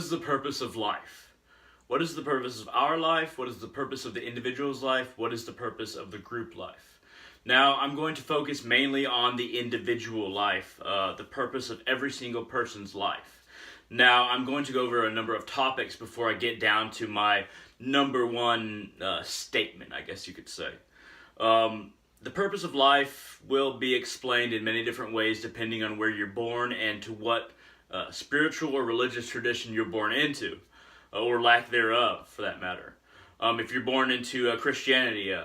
is the purpose of life? What is the purpose of our life? What is the purpose of the individual's life? What is the purpose of the group life? Now, I'm going to focus mainly on the individual life, the purpose of every single person's life. Now, I'm going to go over a number of topics before I get down to my number one statement, I guess you could say. The purpose of life will be explained in many different ways depending on where you're born and to what spiritual or religious tradition you're born into, or lack thereof, for that matter. If you're born into Christianity,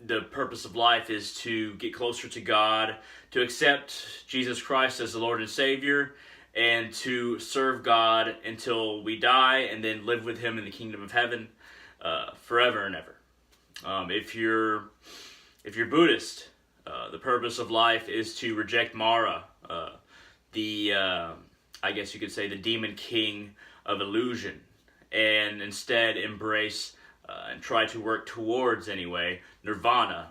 the purpose of life is to get closer to God, to accept Jesus Christ as the Lord and Savior, and to serve God until we die, and then live with Him in the kingdom of heaven forever and ever. If you're Buddhist, the purpose of life is to reject Mara, I guess you could say the demon king of illusion, and instead embrace and try to work towards, anyway, nirvana,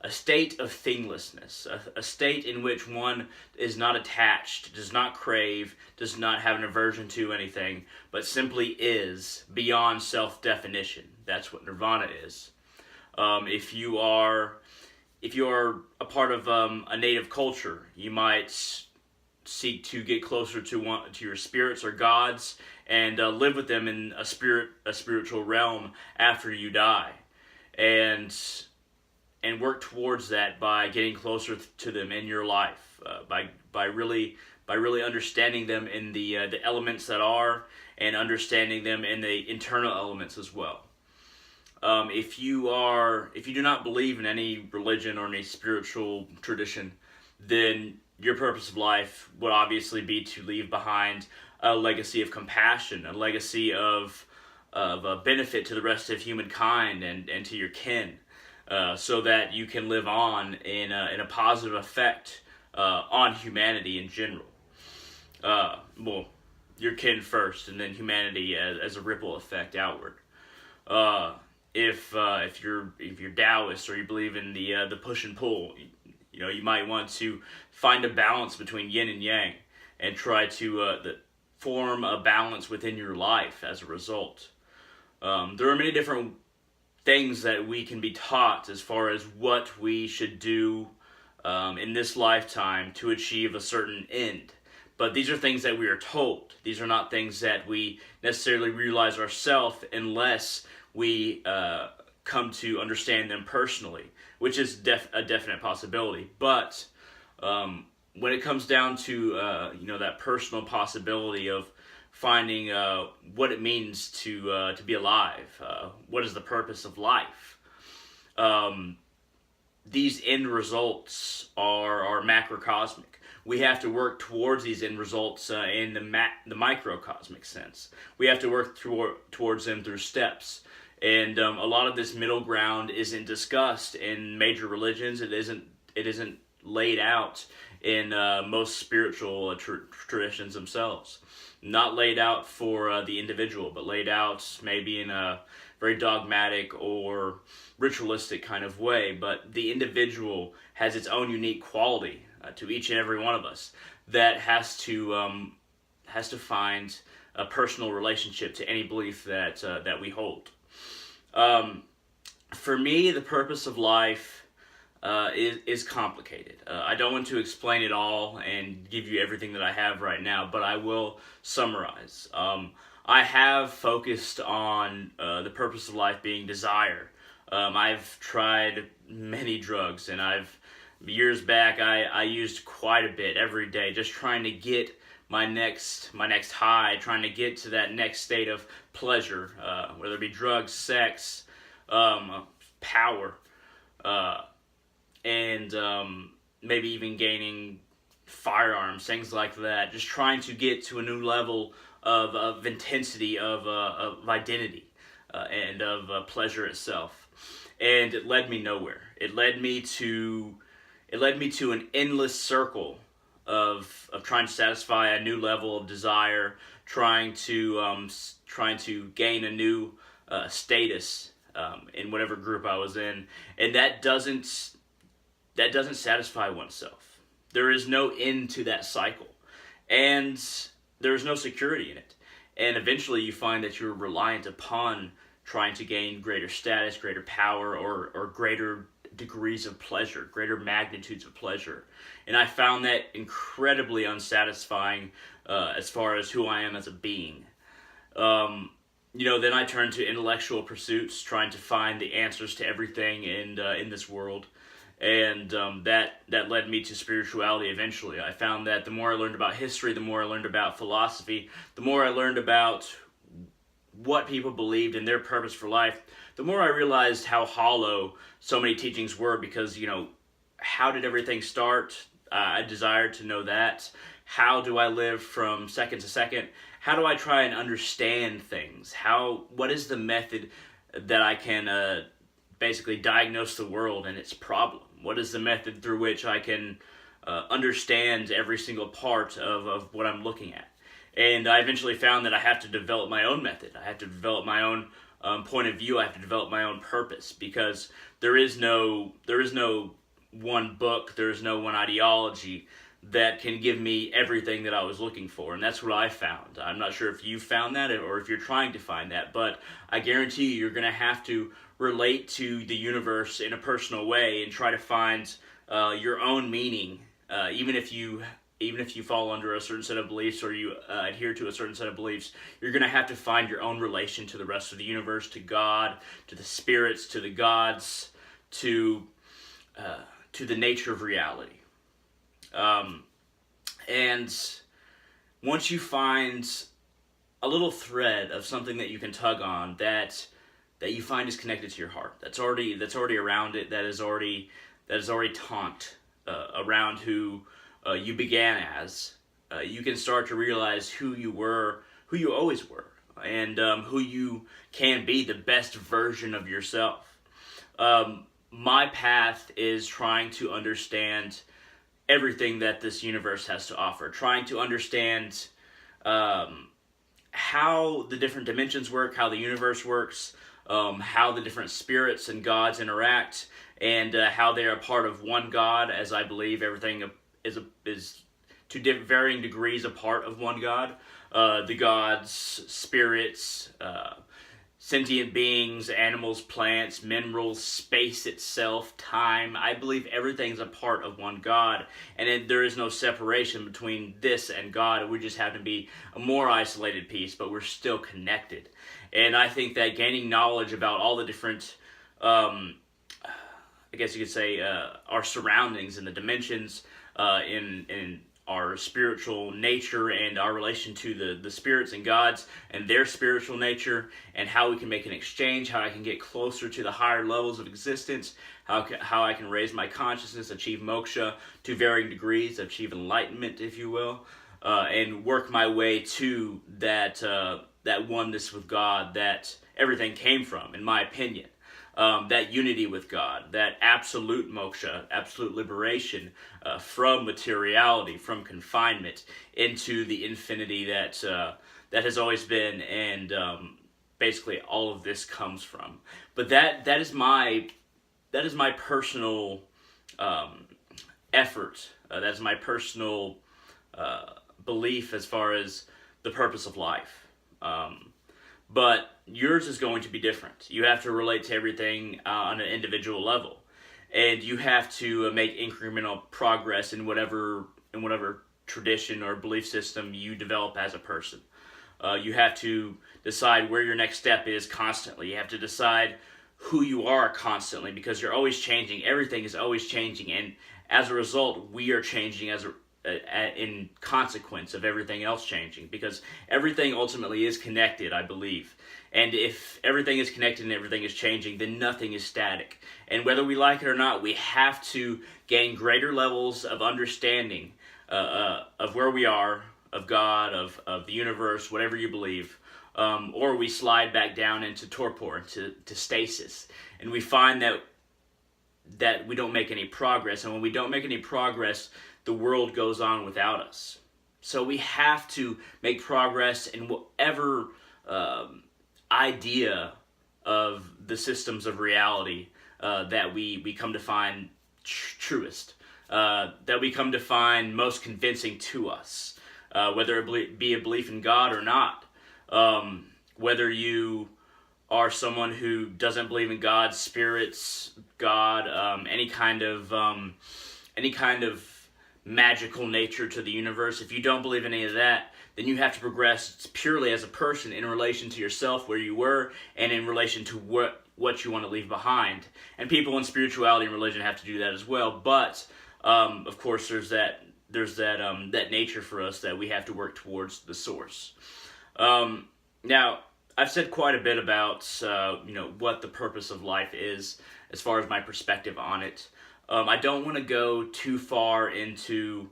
a state of thinglessness, a state in which one is not attached, does not crave, does not have an aversion to anything, but simply is beyond self-definition. That's what nirvana is. If you are a part of a native culture, you might seek to get closer to your spirits or gods and live with them in a spiritual realm after you die, and work towards that by getting closer to them in your life, by really understanding them in the elements that are, and understanding them in the internal elements as well. If you do not believe in any religion or any spiritual tradition, then your purpose of life would obviously be to leave behind a legacy of compassion, a legacy of benefit to the rest of humankind and to your kin, so that you can live on in a positive effect on humanity in general. Well, your kin first, and then humanity as a ripple effect outward. If you're Taoist, or you believe in the push and pull, you might want to find a balance between yin and yang, and try to form a balance within your life as a result. There are many different things that we can be taught as far as what we should do in this lifetime to achieve a certain end. But these are things that we are told. These are not things that we necessarily realize ourselves unless we come to understand them personally, which is a definite possibility. But when it comes down to that personal possibility of finding what it means to be alive, what is the purpose of life, these end results are macrocosmic. We have to work towards these end results in the microcosmic sense. We have to work towards them through steps. And a lot of this middle ground isn't discussed in major religions. It isn't laid out in most spiritual traditions themselves. Not laid out for the individual, but laid out maybe in a very dogmatic or ritualistic kind of way. But the individual has its own unique quality to each and every one of us that has to find a personal relationship to any belief that we hold. For me, the purpose of life is complicated. I don't want to explain it all and give you everything that I have right now, but I will summarize. I have focused on the purpose of life being desire. I've tried many drugs, and years back I used quite a bit every day, just trying to get my next high, trying to get to that next state of pleasure, whether it be drugs, sex, power, and maybe even gaining firearms, things like that. Just trying to get to a new level of intensity, of identity, and of pleasure itself. And it led me nowhere. It led me to an endless circle of trying to satisfy a new level of desire, trying to gain a new status in whatever group I was in, and that doesn't satisfy oneself. There is no end to that cycle, and there is no security in it. And eventually you find that you're reliant upon trying to gain greater status, greater power, or greater degrees of pleasure, greater magnitudes of pleasure. And I found that incredibly unsatisfying as far as who I am as a being. Then I turned to intellectual pursuits, trying to find the answers to everything in this world. And that led me to spirituality eventually. I found that the more I learned about history, the more I learned about philosophy, the more I learned about what people believed in their purpose for life, the more I realized how hollow so many teachings were, because, how did everything start? I desired to know that. How do I live from second to second? How do I try and understand things? What is the method that I can basically diagnose the world and its problem? What is the method through which I can understand every single part of what I'm looking at? And I eventually found that I have to develop my own method. I have to develop my own point of view. I have to develop my own purpose, because there is no one book, there is no one ideology that can give me everything that I was looking for. And that's what I found. I'm not sure if you found that or if you're trying to find that, but I guarantee you're going to have to relate to the universe in a personal way and try to find your own meaning, even if you fall under a certain set of beliefs, or you adhere to a certain set of beliefs. You're going to have to find your own relation to the rest of the universe, to God, to the spirits, to the gods, to the nature of reality. And once you find a little thread of something that you can tug on, that you find is connected to your heart, that's already around it, that is already taut around who you began as, you can start to realize who you always were, and who you can be, the best version of yourself. My path is trying to understand everything that this universe has to offer, trying to understand how the different dimensions work, how the universe works, how the different spirits and gods interact, and how they are a part of one God, as I believe everything is to varying degrees a part of one God. The gods, spirits, sentient beings, animals, plants, minerals, space itself, time. I believe everything's a part of one God, and there is no separation between this and God. We just happen to be a more isolated piece, but we're still connected. And I think that gaining knowledge about all the different, I guess you could say, our surroundings and the dimensions, in our spiritual nature, and our relation to the spirits and gods and their spiritual nature, and how we can make an exchange, how I can get closer to the higher levels of existence, how I can raise my consciousness, achieve moksha to varying degrees, achieve enlightenment, if you will, and work my way to that oneness with God that everything came from, in my opinion. That unity with God, that absolute moksha, absolute liberation from materiality, from confinement, into the infinity that has always been, and basically all of this comes from. But that is my personal effort. That is my personal belief as far as the purpose of life. But yours is going to be different. You have to relate to everything on an individual level, and you have to make incremental progress in whatever tradition or belief system you develop as a person. You have to decide where your next step is constantly. You have to decide who you are constantly, because you're always changing. Everything is always changing, and as a result, we are changing in consequence of everything else changing, because everything ultimately is connected, I believe. And if everything is connected and everything is changing, then nothing is static. And whether we like it or not, we have to gain greater levels of understanding of where we are, of God, of the universe, whatever you believe, or we slide back down into torpor, to stasis, and we find that we don't make any progress. And when we don't make any progress, the world goes on without us. So we have to make progress in whatever idea of the systems of reality that we come to find truest, that we come to find most convincing to us. whether it be a belief in God or not. Whether you are someone who doesn't believe in God, spirits, God, any kind of magical nature to the universe. If you don't believe in any of that, then you have to progress purely as a person in relation to yourself, where you were, and in relation to what you want to leave behind. And people in spirituality and religion have to do that as well. But of course, there's that nature for us that we have to work towards the source. Now, I've said quite a bit about what the purpose of life is, as far as my perspective on it. I don't want to go too far into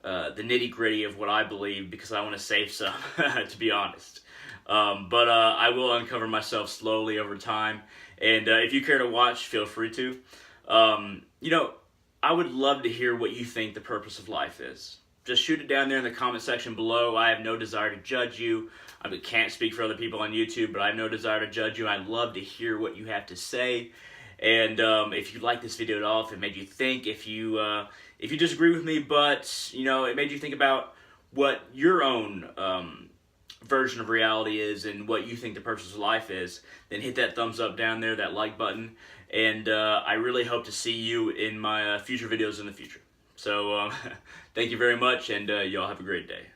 the nitty-gritty of what I believe, because I want to save some, to be honest. But I will uncover myself slowly over time, and if you care to watch, feel free to. I would love to hear what you think the purpose of life is. Just shoot it down there in the comment section below. I have no desire to judge you. I can't speak for other people on YouTube, but I have no desire to judge you. I'd love to hear what you have to say. And if you like this video at all, if it made you think, if you disagree with me, but it made you think about what your own version of reality is and what you think the purpose of life is, then hit that thumbs up down there, that like button, and I really hope to see you in my future videos in the future. So thank you very much, and y'all have a great day.